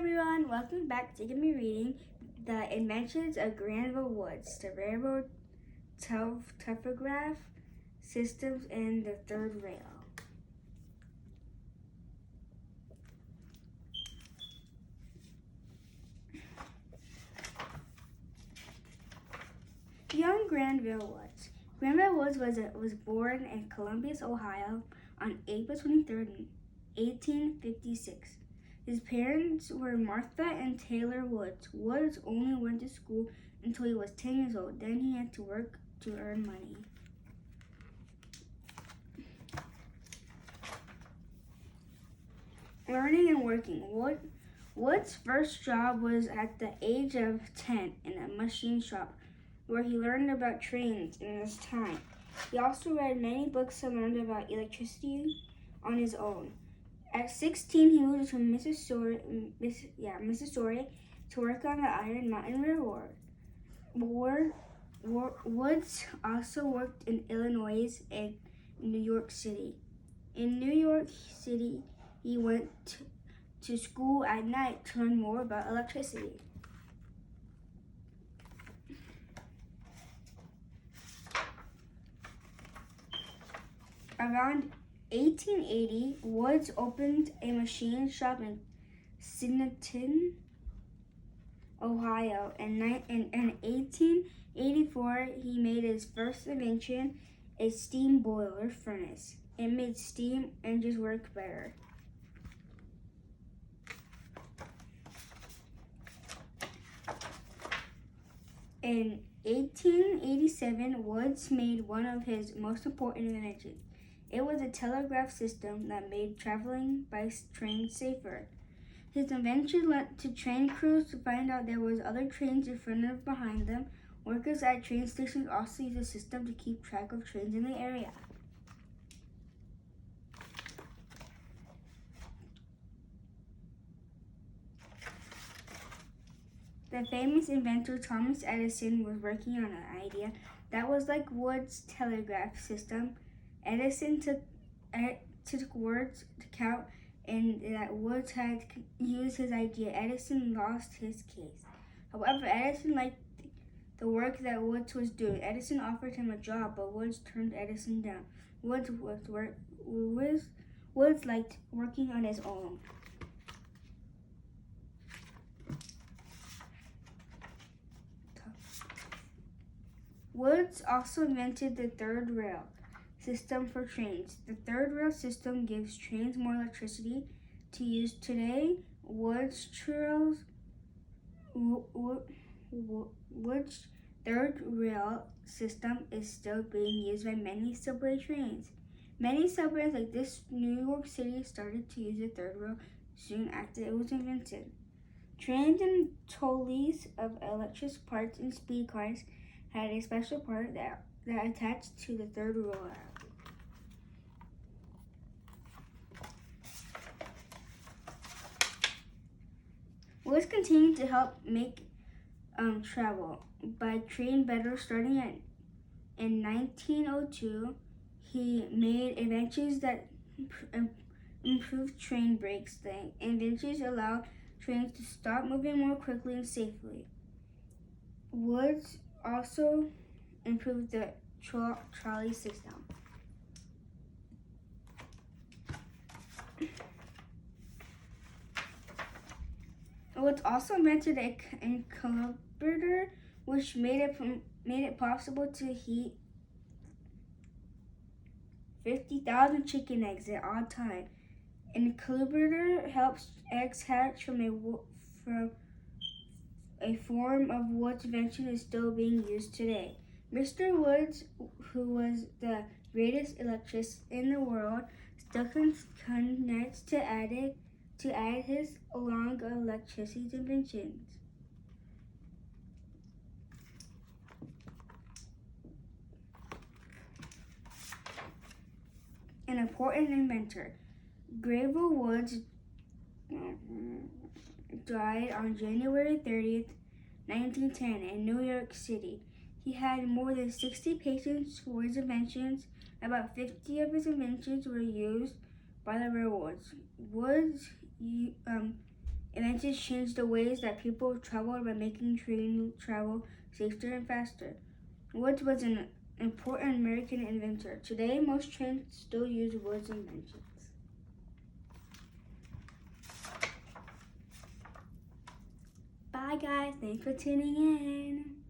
everyone, welcome back to me reading The Inventions of Granville Woods, the railroad telegraph systems, and the third rail. Young Granville Woods. Granville Woods was born in Columbus, Ohio on April 23rd, 1856. His parents were Martha and Taylor Woods. Woods only went to school until he was 10 years old. Then he had to work to earn money. Learning and working. Wood's first job was at the age of 10 in a machine shop, where he learned about trains in his time. He also read many books and learned about electricity on his own. At 16, he moved to Missouri to work on the Iron Mountain Railroad. Woods also worked in Illinois and New York City. In New York City, he went to school at night to learn more about electricity. Around 1880, Woods opened a machine shop in Sinton, Ohio. In 1884, he made his first invention, a steam boiler furnace. It made steam engines work better. In 1887, Woods made one of his most important inventions. It was a telegraph system that made traveling by train safer. His invention led to train crews to find out there was other trains in front or behind them. Workers at train stations also used the system to keep track of trains in the area. The famous inventor Thomas Edison was working on an idea that was like Wood's telegraph system. Edison took words to count, and that Woods had used his idea. Edison lost his case. However, Edison liked the work that Woods was doing. Edison offered him a job, but Woods turned Edison down. Woods liked working on his own. Woods also invented the third rail system for trains. The third rail system gives trains more electricity to use today. Woods' third rail system is still being used by many subway trains. Many subways like this New York City started to use the third rail soon after it was invented. Trains and trolleys of electric parts and speed cars had a special part that attached to the third rail. Woods continued to help make travel by train better. Starting in 1902, he made inventions that improved train brakes. The inventions allowed trains to stop moving more quickly and safely. Woods also improved the trolley system. Woods also invented a carburetor, which made it possible to heat 50,000 chicken eggs at all time. An carburetor helps eggs hatch from a form of Woods' invention is still being used today. Mr. Woods, who was the greatest electrician in the world, still connects to add his long electricity inventions. An important inventor. Granville Woods died on January 30th, 1910 in New York City. He had more than 60 patents for his inventions. About 50 of his inventions were used by the railroads. Woods inventions changed the ways that people traveled by making train travel safer and faster. Woods was an important American inventor. Today, most trains still use Wood's inventions. Bye guys, thanks for tuning in.